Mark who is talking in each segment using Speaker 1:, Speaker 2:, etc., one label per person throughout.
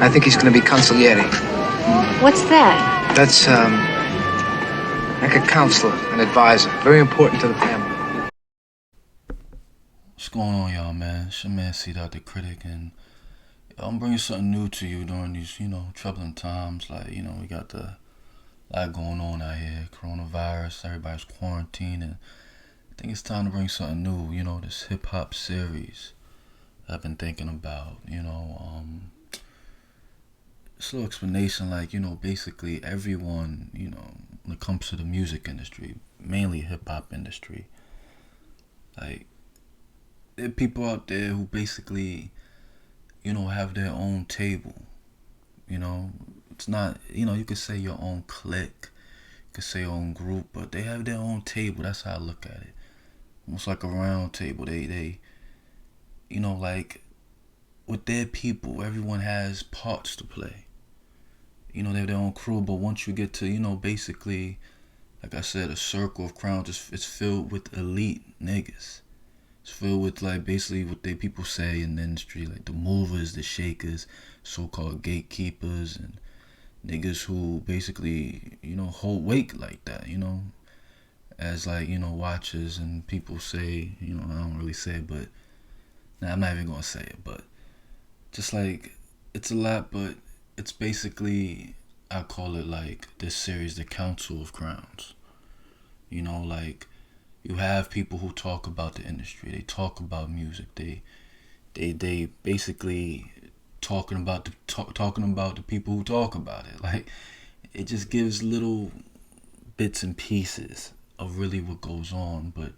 Speaker 1: I think he's going to be consigliere.
Speaker 2: What's that?
Speaker 1: That's, like a counselor, an advisor. Very important to the family.
Speaker 3: What's going on, y'all, man? It's your man, C. The Critic, and I'm bringing something new to you during these, troubling times. Like, we got a lot going on out here. Coronavirus, everybody's quarantined, and I think it's time to bring something new, this hip-hop series I've been thinking about, this little explanation, like, basically everyone, when it comes to the music industry, mainly hip-hop industry, like, there are people out there who basically, have their own table, it's not, you could say your own clique, you could say your own group, but they have their own table. That's how I look at it. Almost like a round table. They like with their people, everyone has parts to play. They have their own crew, but once you get to, basically, like I said, a circle of crowns, it's filled with elite niggas. It's filled with, like, basically what they people say in the industry, like the movers, the shakers, so-called gatekeepers, and niggas who basically, hold weight like that, as, like, watchers, and people say, I don't really say it, but, I'm not even gonna say it, but just, like, it's a lot, but it's basically, I call it, like, this series, the Counsel of Crowns. Like, you have people who talk about the industry. They talk about music. They basically talking about the people who talk about it. Like, it just gives little bits and pieces of really what goes on, but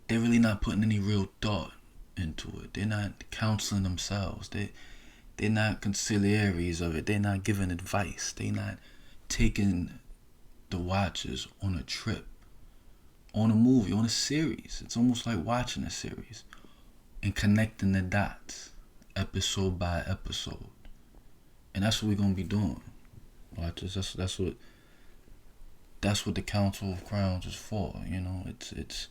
Speaker 3: they're really not putting any real thought into it. They're not counseling themselves. They're not conciliaries of it. They're not giving advice. They're not taking the watchers on a trip, on a movie, on a series. It's almost like watching a series and connecting the dots, episode by episode. And that's what we're gonna be doing. Watchers. That's what the Counsel of Crowns is for. It's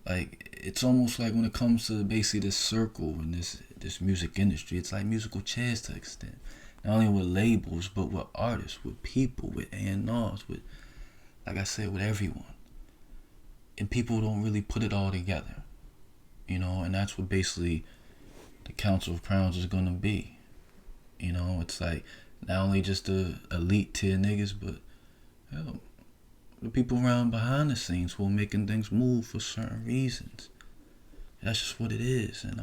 Speaker 3: like, it's almost like when it comes to basically this circle in this music industry, it's like musical chairs to an extent. Not only with labels, but with artists, with people, with A&Rs, with, like I said, with everyone. And people don't really put it all together, and that's what basically the Counsel of Crowns is gonna be. It's like not only just the elite tier niggas, but hell, the people around behind the scenes who are making things move for certain reasons. That's just what it is, and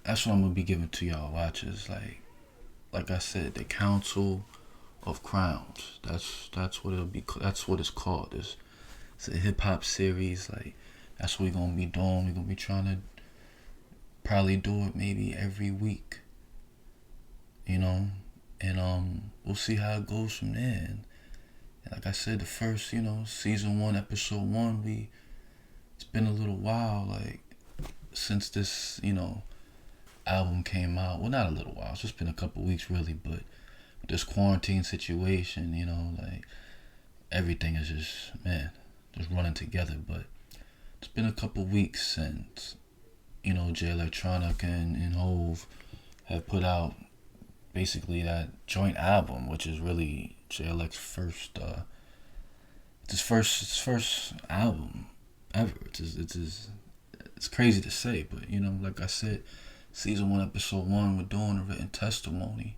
Speaker 3: that's what I'm gonna be giving to y'all watchers. Like I said, the Counsel of Crowns. That's what it'll be. That's what it's called. It's a hip hop series. Like, that's what we're gonna be doing. We're gonna be trying to probably do it maybe every week. And we'll see how it goes from there. And like I said, the first, season 1, episode 1, it's been a little while, like, since this, album came out. Well, not a little while. It's just been a couple weeks, really. But with this quarantine situation, like, everything is just running together. But it's been a couple weeks since, Electronica and Hove have put out basically that joint album, which is really JLX's first, his first album ever. It's crazy to say, but like I said, season 1, episode 1, we're doing a written testimony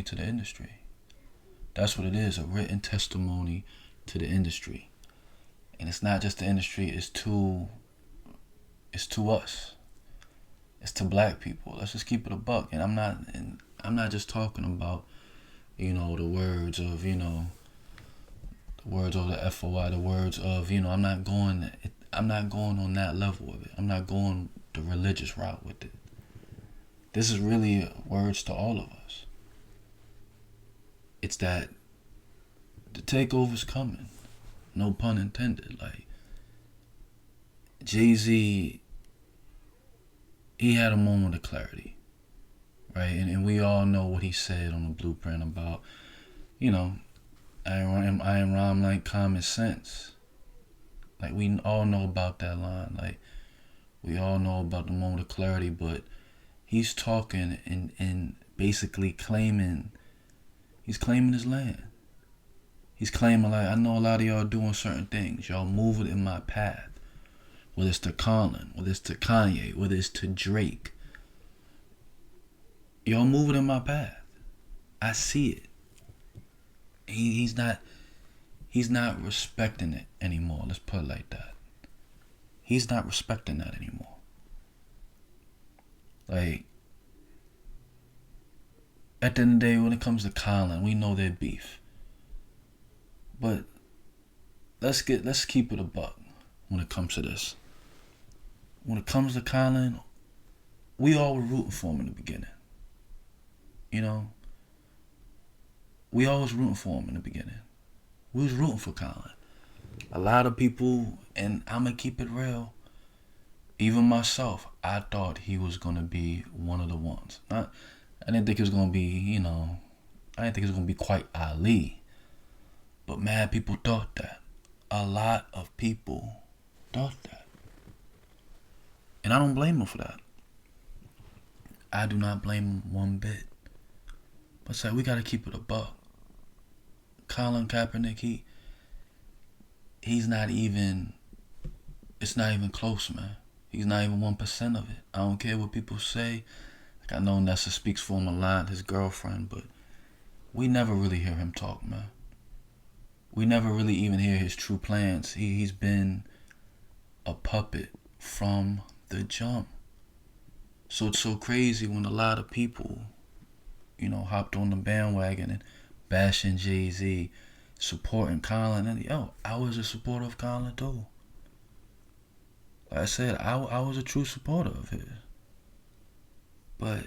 Speaker 3: to the industry. That's what it is, a written testimony to the industry. And it's not just the industry, it's to us. It's to black people. Let's just keep it a buck. And I'm not just talking about, the words of, the words of the FOI, the words of, I'm not going on that level of it. I'm not going the religious route with it. This is really words to all of us. It's that the takeover's coming. No pun intended. Like, Jay-Z, he had a moment of clarity, right? And we all know what he said on the Blueprint about, I am rhyme like common sense. Like, we all know about that line. Like, we all know about the moment of clarity, but he's talking and basically claiming, he's claiming his land. He's claiming, like, I know a lot of y'all doing certain things. Y'all moving in my path. Whether it's to Colin, whether it's to Kanye, whether it's to Drake. Y'all moving in my path. I see it. He's not respecting it anymore. Let's put it like that. He's not respecting that anymore. Like, at the end of the day, when it comes to Colin, we know they're beef. But let's keep it a buck when it comes to this. When it comes to Colin, we all were rooting for him in the beginning. You know? We all was rooting for him in the beginning. We was rooting for Colin. A lot of people, and I'm going to keep it real, even myself, I thought he was going to be one of the ones. I didn't think it was going to be, I didn't think it was going to be quite Ali. But mad people thought that. A lot of people thought that. And I don't blame them for that. I do not blame them one bit. But say, we got to keep it a buck. Colin Kaepernick, he's not even, it's not even close, man. He's not even 1% of it. I don't care what people say. Like, I know Nessa speaks for him a lot, his girlfriend, but we never really hear him talk, man. We never really even hear his true plans. He's been a puppet from the jump. So it's so crazy when a lot of people, hopped on the bandwagon and bashing Jay-Z, supporting Colin. And I was a supporter of Colin too. Like I said, I was a true supporter of his. But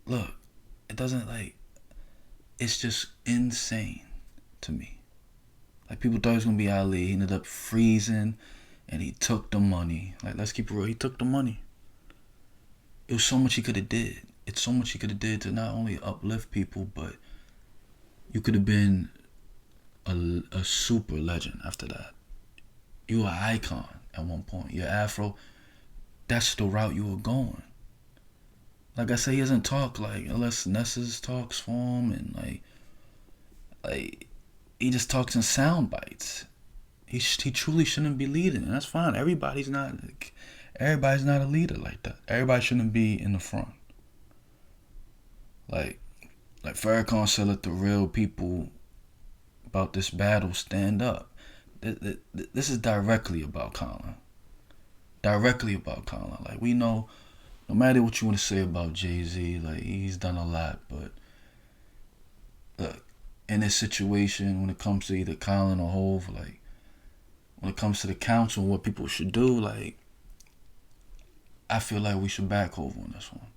Speaker 3: look, it doesn't, it's just insane to me. Like, people thought it was gonna be Ali. He ended up freezing and he took the money. Like, let's keep it real, he took the money. It was so much he could have did. It's so much he could have did to not only uplift people, but you could have been a super legend after that. You were an icon at one point. Your afro, that's the route you were going. Like I say, he doesn't talk unless Nessa's talks for him, and like he just talks in sound bites. He truly shouldn't be leading, and that's fine. Everybody's not a leader like that. Everybody shouldn't be in the front. Like Farrakhan said, let the real people about this battle stand up. This is directly about Colin. Like, we know, no matter what you want to say about Jay-Z, like, he's done a lot, but look, in this situation, when it comes to either Colin or Hov, like, when it comes to the council and what people should do, like, I feel like we should back Hov on this one.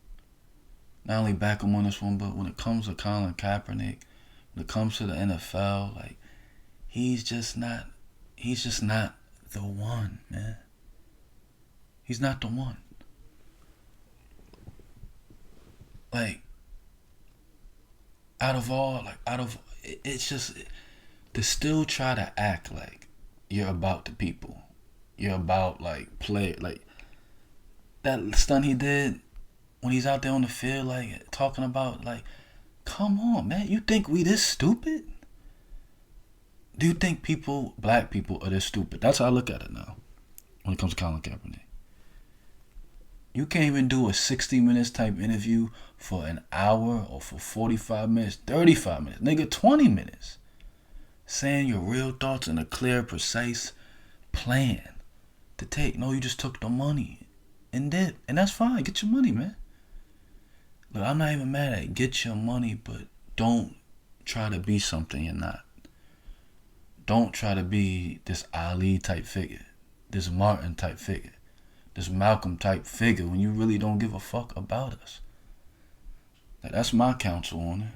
Speaker 3: Not only back him on this one, but when it comes to Colin Kaepernick, when it comes to the NFL, like, he's just not the one, man. He's not the one. Like, it's just, to still try to act like you're about the people. You're about, play, that stunt he did when he's out there on the field, talking about, come on, man, you think we this stupid? Do you think black people are this stupid? That's how I look at it now when it comes to Colin Kaepernick. You can't even do a 60 minutes type interview for an hour or for 45 minutes, 35 minutes, nigga, 20 minutes. Saying your real thoughts in a clear, precise plan to take. No, you just took the money and did. And that's fine. Get your money, man. Look, I'm not even mad at it. Get your money, but don't try to be something you're not. Don't try to be this Ali type figure, this Martin type figure, this Malcolm type figure when you really don't give a fuck about us. That's my counsel on it.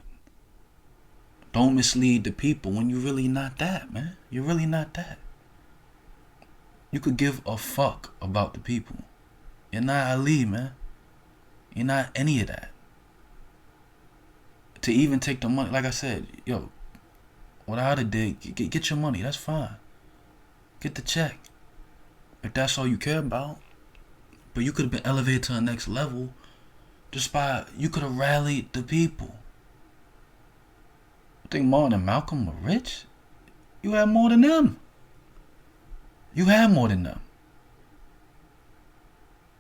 Speaker 3: Don't mislead the people when you're really not that, man. You're really not that. You could give a fuck about the people. You're not Ali, man. You're not any of that. To even take the money, like I said, what I would have did, get your money, that's fine. Get the check. If that's all you care about, But you could have been elevated to the next level just by, you could have rallied the people. You think Martin and Malcolm were rich? You had more than them. You had more than them.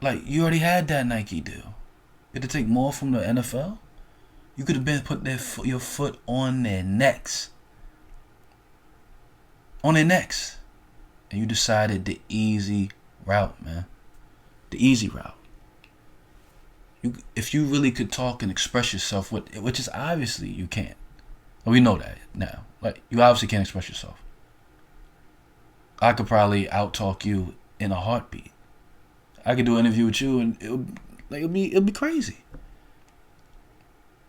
Speaker 3: Like, you already had that Nike deal. You had to take more from the NFL? You could have been put your foot on their necks. On their necks. And you decided the easy route, man. The easy route. If you really could talk and express yourself, which is obviously you can't. We know that now. Like, you obviously can't express yourself. I could probably out-talk you in a heartbeat. I could do an interview with you and it'll be crazy.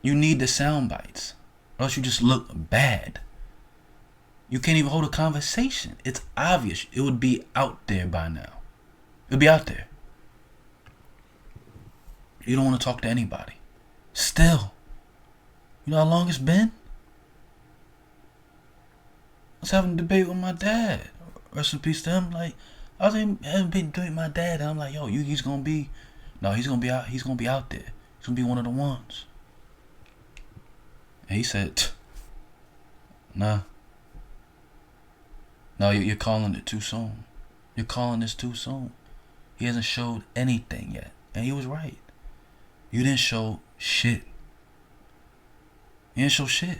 Speaker 3: You need the sound bites, or else you just look bad. You can't even hold a conversation. It's obvious. It would be out there by now. It would be out there. You don't want to talk to anybody. Still. You know how long it's been? I was having a debate with my dad. Rest in peace to him. Like, I was having a debate with my dad, and I'm like, yo, he's gonna be out there. He's gonna be one of the ones. And he said, nah. No, you're calling it too soon. You're calling this too soon. He hasn't showed anything yet. And he was right. You didn't show shit. You didn't show shit.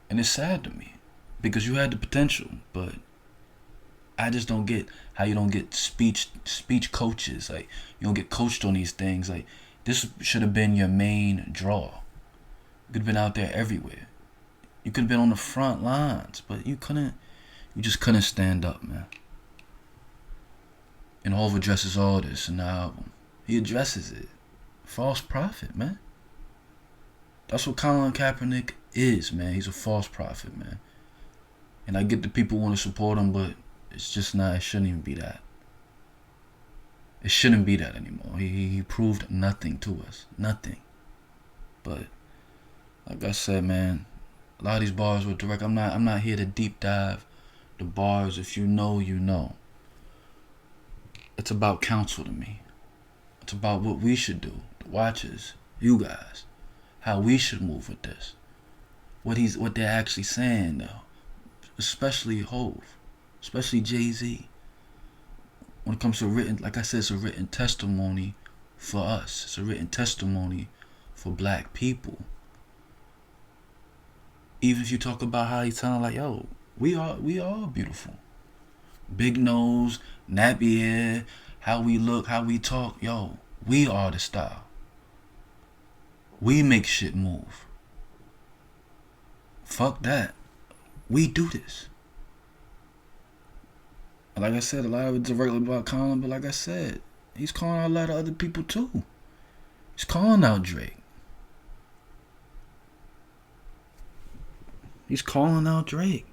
Speaker 3: And it's sad to me. Because you had the potential. But I just don't get how you don't get speech coaches. Like, you don't get coached on these things. Like, this should have been your main draw. You could have been out there everywhere. You could have been on the front lines. But you just couldn't stand up, man. And Hov addresses all this in the album. He addresses it. False prophet, man. That's what Colin Kaepernick is, man. He's a false prophet, man. And I get the people want to support him, but it's just not. It shouldn't even be that. It shouldn't be that anymore. He proved nothing to us. Nothing. But like I said, man, a lot of these bars were direct. I'm not here to deep dive the bars. If you know, you know. It's about counsel to me. It's about what we should do, the watchers, you guys, how we should move with this. What they're actually saying, though, especially Hov, especially Jay-Z. When it comes to written, like I said, it's a written testimony for us. It's a written testimony for black people. Even if you talk about how he's telling, like, yo, we are beautiful. Big nose, nappy hair, how we look, how we talk. Yo, we are the style. We make shit move. Fuck that. We do this. And like I said, a lot of it's directly about Colin, but like I said, he's calling out a lot of other people too. He's calling out Drake. He's calling out Drake.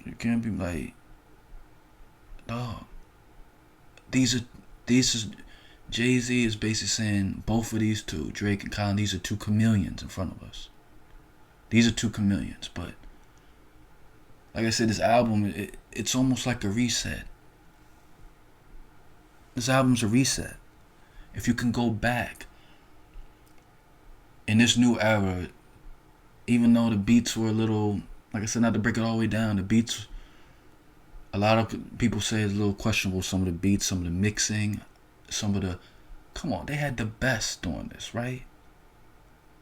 Speaker 3: You can't be like, dog. These are Jay-Z is basically saying both of these two, Drake and Colin, these are two chameleons in front of us. These are two chameleons, but like I said, this album, it's almost like a reset. This album's a reset. If you can go back in this new era, even though the beats were a little, like I said, not to break it all the way down, the beats, a lot of people say it's a little questionable, some of the beats, some of the mixing, come on, they had the best doing this, right?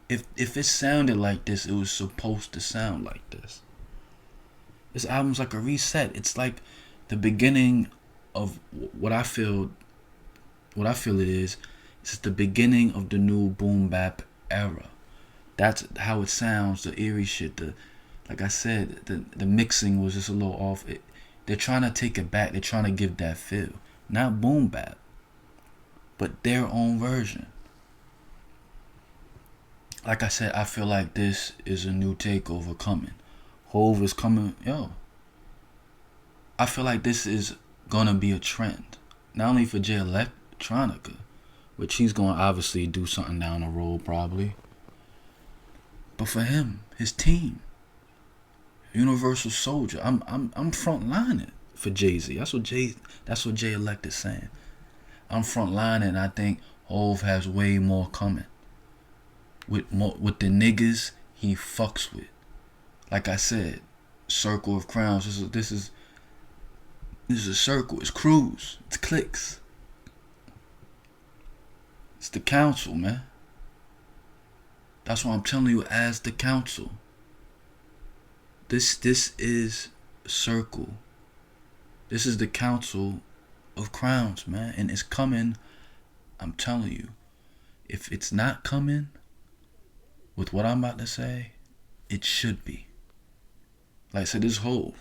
Speaker 3: If it sounded like this, it was supposed to sound like this. This album's like a reset. It's like the beginning of what I feel it is. It's the beginning of the new boom bap era. That's how it sounds, the eerie shit, like I said, the mixing was just a little off. They're trying to take it back. They're trying to give that feel. Not boom bap, but their own version. Like I said, I feel like this is a new takeover coming. Hov is coming. Yo, I feel like this is gonna be a trend. Not only for Jay Electronica, which he's gonna obviously do something down the road probably, but for him, his team, Universal Soldier. I'm front lining for Jay-Z. That's what Jay Elect is saying. I'm frontlining, and I think Hov has way more coming. With the niggas he fucks with. Like I said, circle of crowns. This is a circle. It's crews. It's cliques. It's the council, man. That's what I'm telling you as the council. This is a circle. This is the Counsel of Crowns, man. And it's coming. I'm telling you. If it's not coming with what I'm about to say, it should be. Like I said, this whole.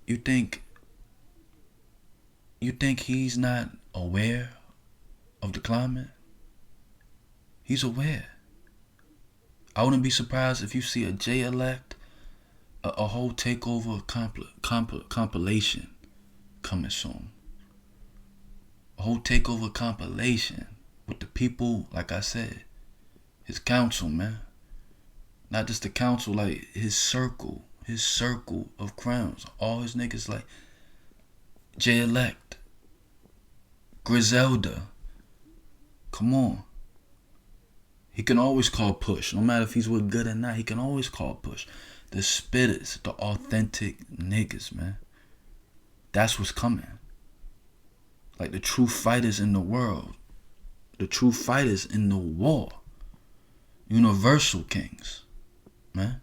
Speaker 3: You think he's not aware of the climate? He's aware. I wouldn't be surprised if you see a J Elect, a whole takeover compilation coming soon. A whole takeover compilation with the people, like I said, his council, man. Not just the council, like his circle of crowns. All his niggas like J Elect, Griselda. Come on. He can always call push. No matter if he's with good or not, he can always call push. The spitters, the authentic niggas, man. That's what's coming. Like the true fighters in the world. The true fighters in the war. Universal kings, man.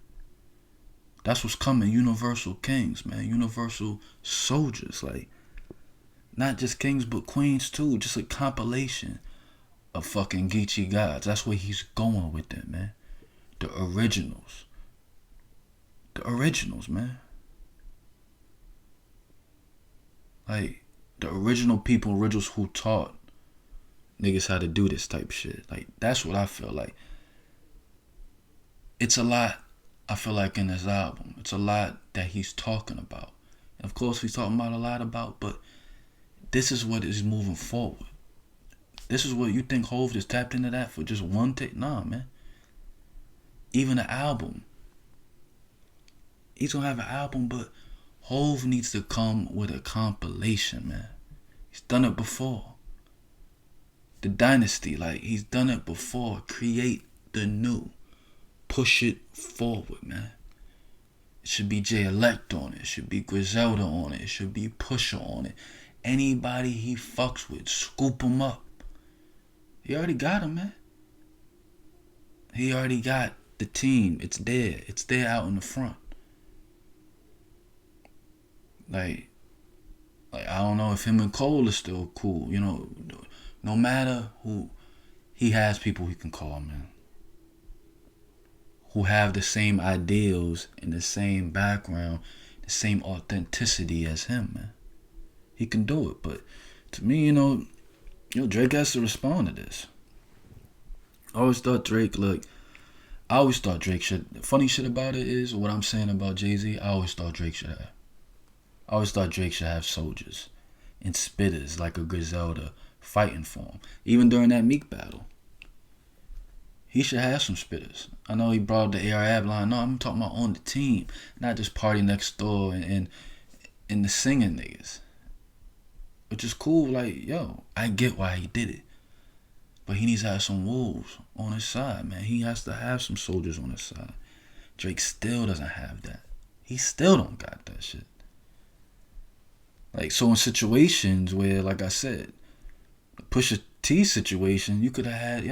Speaker 3: That's what's coming. Universal kings, man. Universal soldiers. Like, not just kings, but queens too. Just a compilation of fucking Geechee gods. That's where he's going with it, man. The originals. The originals, man. Like, the original people, originals who taught niggas how to do this type shit. Like, that's what I feel like. It's a lot, I feel like, in this album. It's a lot that he's talking about. And of course, he's talking about a lot about, but this is what is moving forward. This is what you think Hov just tapped into that for just one take? Nah, man. Even an album. He's gonna have an album, but Hov needs to come with a compilation, man. He's done it before. The Dynasty, like, he's done it before. Create the new. Push it forward, man. It should be J Elect on it. It should be Griselda on it. It should be Pusha on it. Anybody he fucks with, scoop him up. He already got him, man. He already got the team. It's there. It's there out in the front. Like I don't know if him and Cole are still cool. You know, no matter who, he has people he can call, man. Who have the same ideals and the same background, the same authenticity as him, man. He can do it. But to me, Drake has to respond to this. I always thought Drake should. The funny shit about it is, what I'm saying about Jay-Z, I always thought Drake should have soldiers and spitters like a Griselda fighting for him. Even during that Meek battle, he should have some spitters. I know he brought the Arab line. No, I'm talking about on the team, not just Party Next Door and the singing niggas. Which is cool, like, yo, I get why he did it. But he needs to have some wolves on his side, man. He has to have some soldiers on his side. Drake still doesn't have that. He still don't got that shit. Like, so in situations where, like I said, the Pusha T situation, you could have had,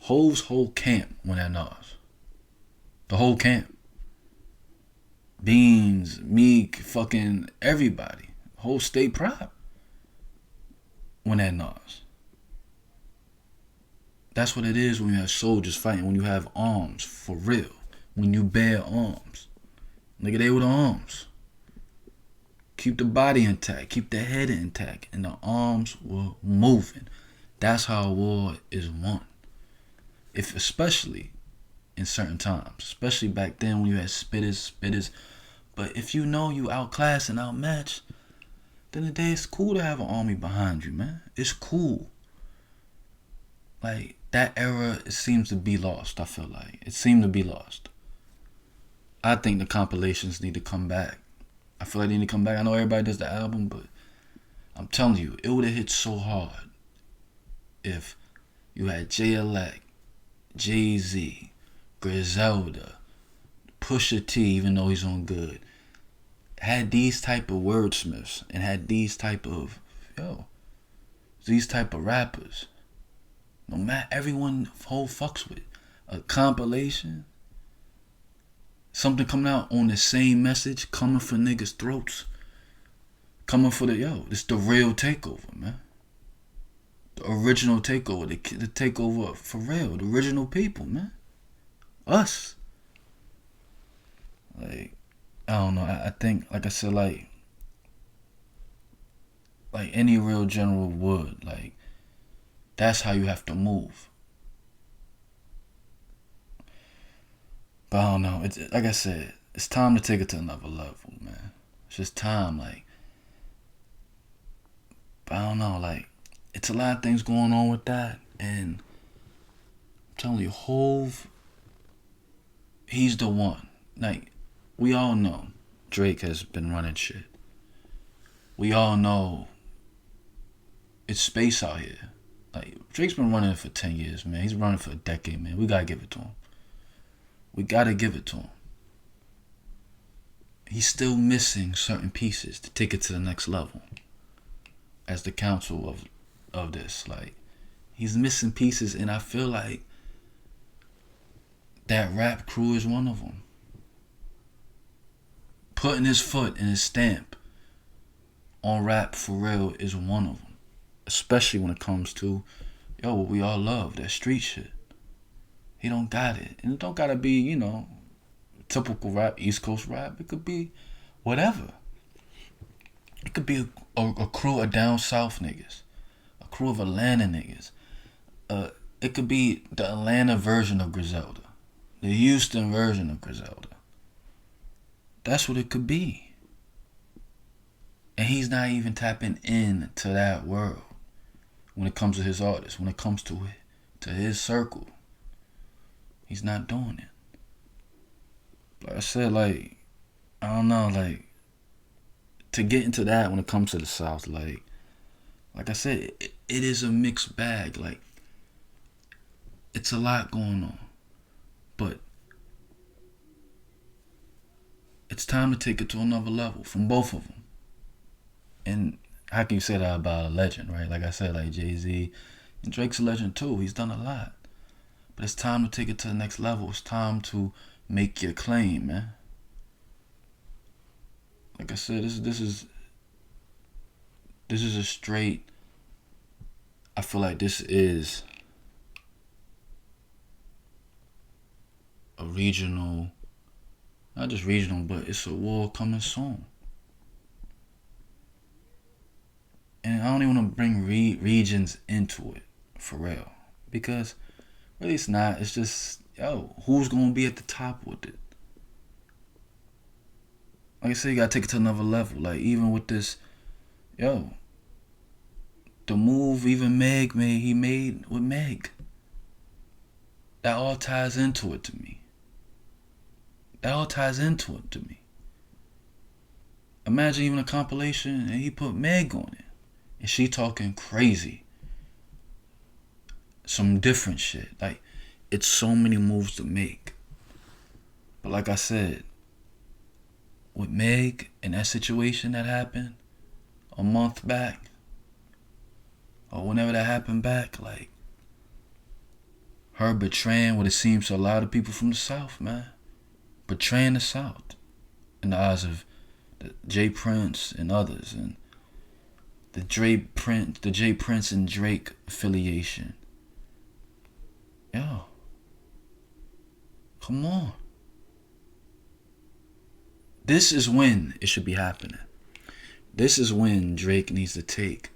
Speaker 3: Hov's whole camp went at Nas. The whole camp. Beans, Meek, fucking everybody. Whole state prop went at Nas. That's what it is when you have soldiers fighting, when you have arms, for real. When you bear arms. Nigga, they were the arms. Keep the body intact, keep the head intact, and the arms were moving. That's how a war is won. If especially in certain times, especially back then when you had spitters. But if you know you outclassed and outmatched, then the day it's cool to have an army behind you, man. It's cool. Like, that era, it seems to be lost, I feel like. It seemed to be lost. I think the compilations need to come back. I feel like they need to come back. I know everybody does the album, but I'm telling you, it would have hit so hard if you had J-Elect, Jay-Z, Griselda, Pusha T, even though he's on good, had these type of wordsmiths and had these type of rappers. No matter, everyone whole fucks with it. A compilation, something coming out on the same message, coming for niggas' throats, coming for this the real takeover, man. The original takeover, the takeover for real, the original people, man. Us. Like, I don't know. I think, like I said, like any real general would, like, that's how you have to move. But I don't know. It's like I said, it's time to take it to another level, man. It's just time, like. But I don't know, like, it's a lot of things going on with that, and I'm telling you, Hove, he's the one. Like, we all know Drake has been running shit. We all know it's space out here. Like, Drake's been running it for 10 years, man. He's running for a decade, man. We gotta give it to him. We gotta give it to him. He's still missing certain pieces to take it to the next level. As the counsel of this, like, he's missing pieces, and I feel like that rap crew is one of them. Putting his foot and his stamp on rap for real is one of them. Especially when it comes to, what we all love, that street shit. He don't got it. And it don't gotta be, typical rap, East Coast rap. It could be whatever. It could be a crew of down south niggas. A crew of Atlanta niggas. It could be the Atlanta version of Griselda. The Houston version of Griselda. That's what it could be. And he's not even tapping into that world when it comes to his artists, when it comes to his circle. He's not doing it. Like I said, like, I don't know, like, to get into that when it comes to the South, like I said, it is a mixed bag. Like, it's a lot going on. But it's time to take it to another level from both of them. And how can you say that about a legend, right? Like I said, like Jay-Z, and Drake's a legend too. He's done a lot. But it's time to take it to the next level. It's time to make your claim, man. Like I said, this is a straight, I feel like this is a regional, not just regional, but it's a war coming soon. And I don't even want to bring regions into it, for real. Because really it's not. It's just, who's going to be at the top with it? Like I said, you got to take it to another level. Like, even with this, the move even he made with Meg. That all ties into it to me. Imagine even a compilation and he put Meg on it. And she talking crazy. Some different shit. Like, it's so many moves to make. But like I said, with Meg and that situation that happened a month back, or whenever that happened back, like, her betraying what it seems to a lot of people from the South, man. Betraying the South in the eyes of Jay Prince and others, and the Jay Prince and Drake affiliation. Come on. This is when it should be happening. This is when Drake needs to take,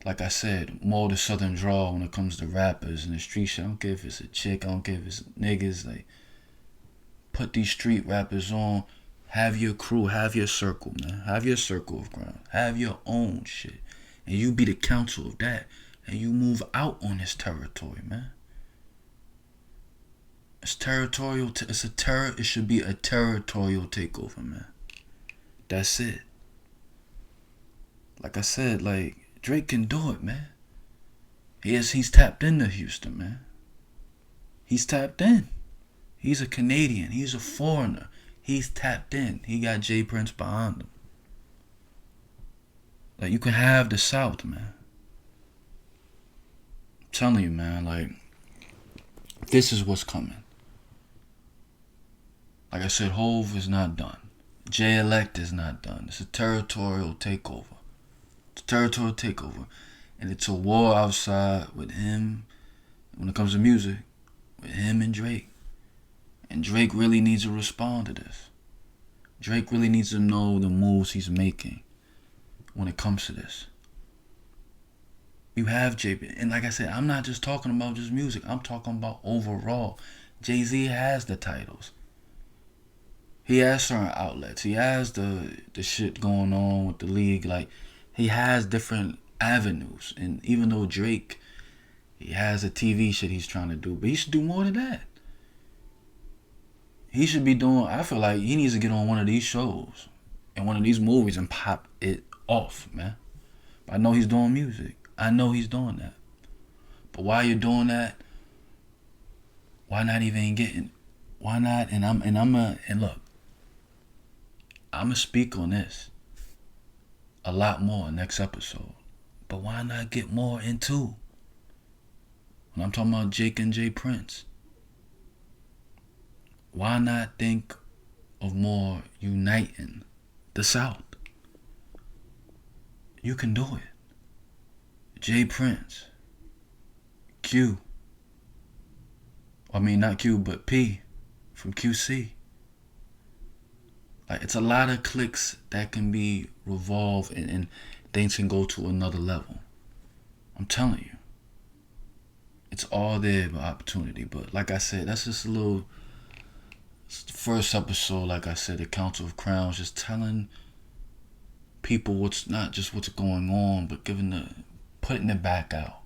Speaker 3: like I said, more the Southern drawl when it comes to rappers and the street shit. I don't care if it's a chick, I don't care if it's niggas. Like, put these street rappers on. Have your crew, have your circle, man. Have your circle of crowns. Have your own shit. And you be the counsel of that. And you move out on this territory, man. It's territorial. It should be a territorial takeover, man. That's it. Like I said, like, Drake can do it, man. He's tapped into Houston, man. He's tapped in. He's a Canadian. He's a foreigner. He's tapped in. He got J. Prince behind him. Like, you can have the South, man. I'm telling you, man, like, this is what's coming. Like I said, Hove is not done. J-Elect is not done. It's a territorial takeover. It's a territorial takeover. And it's a war outside with him, when it comes to music, with him and Drake. And Drake really needs to respond to this. Drake really needs to know the moves he's making when it comes to this. You have JP. And like I said, I'm not just talking about just music. I'm talking about overall. Jay-Z has the titles. He has certain outlets. He has the shit going on with the league. Like, he has different avenues. And even though Drake, he has a TV shit he's trying to do, but he should do more than that. He should be doing, I feel like he needs to get on one of these shows and one of these movies and pop it off, man. But I know he's doing music. I know he's doing that. But while you're doing that, why not even getting, why not, and look, I'm going to speak on this a lot more next episode. But why not get more into, when I'm talking about Jake and J. Prince, why not think of more uniting the South? You can do it. J. Prince, Q, I mean not Q, but P from QC. Like, it's a lot of clicks that can be revolved and things can go to another level. I'm telling you. It's all there by opportunity. But like I said, that's just it's the first episode, like I said, the Counsel of Crowns, just telling people what's not just what's going on, but putting it back out.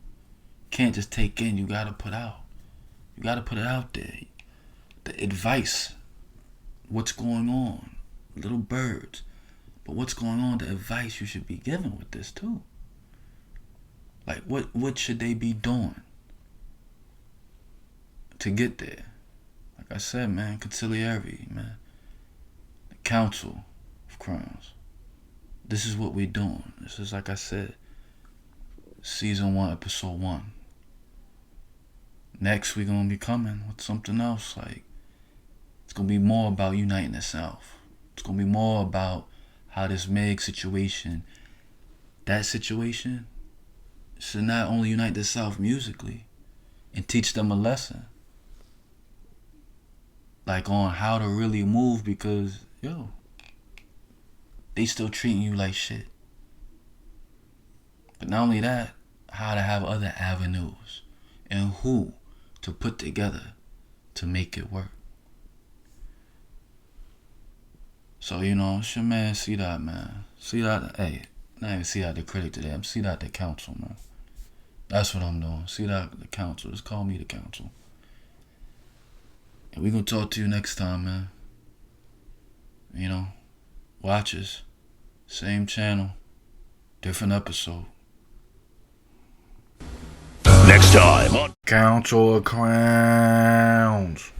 Speaker 3: Can't just take in, you gotta put out. You gotta put it out there. The advice, what's going on. Little birds. But what's going on, the advice you should be giving with this too. Like, what should they be doing to get there? Like I said, man, conciliarity, man. The Counsel of Crowns. This is what we doing. This is, like I said, season 1, episode 1. Next, we're gonna be coming with something else. Like, it's gonna be more about uniting the South. It's gonna be more about how this Meg situation, that situation, should not only unite the South musically and teach them a lesson, like on how to really move, because they still treating you like shit. But not only that, how to have other avenues and who to put together to make it work. So, it's your man, C Dot, man. C Dot, hey, not even C Dot the critic today. I'm C Dot the Counsel, man. That's what I'm doing. C Dot the Counsel. Just call me the Counsel. And we gonna talk to you next time, man. Watch us. Same channel. Different episode.
Speaker 4: Next time on
Speaker 3: Counsel of Crowns.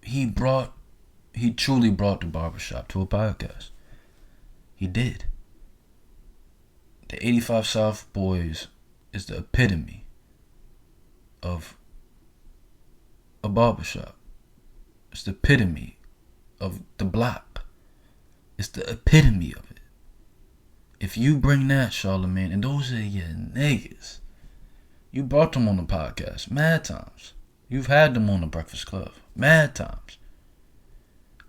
Speaker 3: He truly brought the barbershop to a podcast. He did. The 85 South Boys is the epitome of a barbershop. It's the epitome of the block. It's the epitome of it. If you bring that, Charlamagne, and those are your niggas, you brought them on the podcast mad times. You've had them on the Breakfast Club mad times.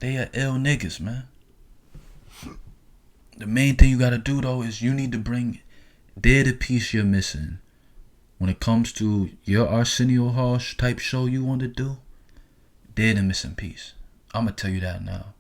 Speaker 3: They are ill niggas, man. The main thing you gotta do, though, is you need to bring the piece you're missing when it comes to your Arsenio Hall type show you want to do. They're the missing piece. I'm gonna tell you that now.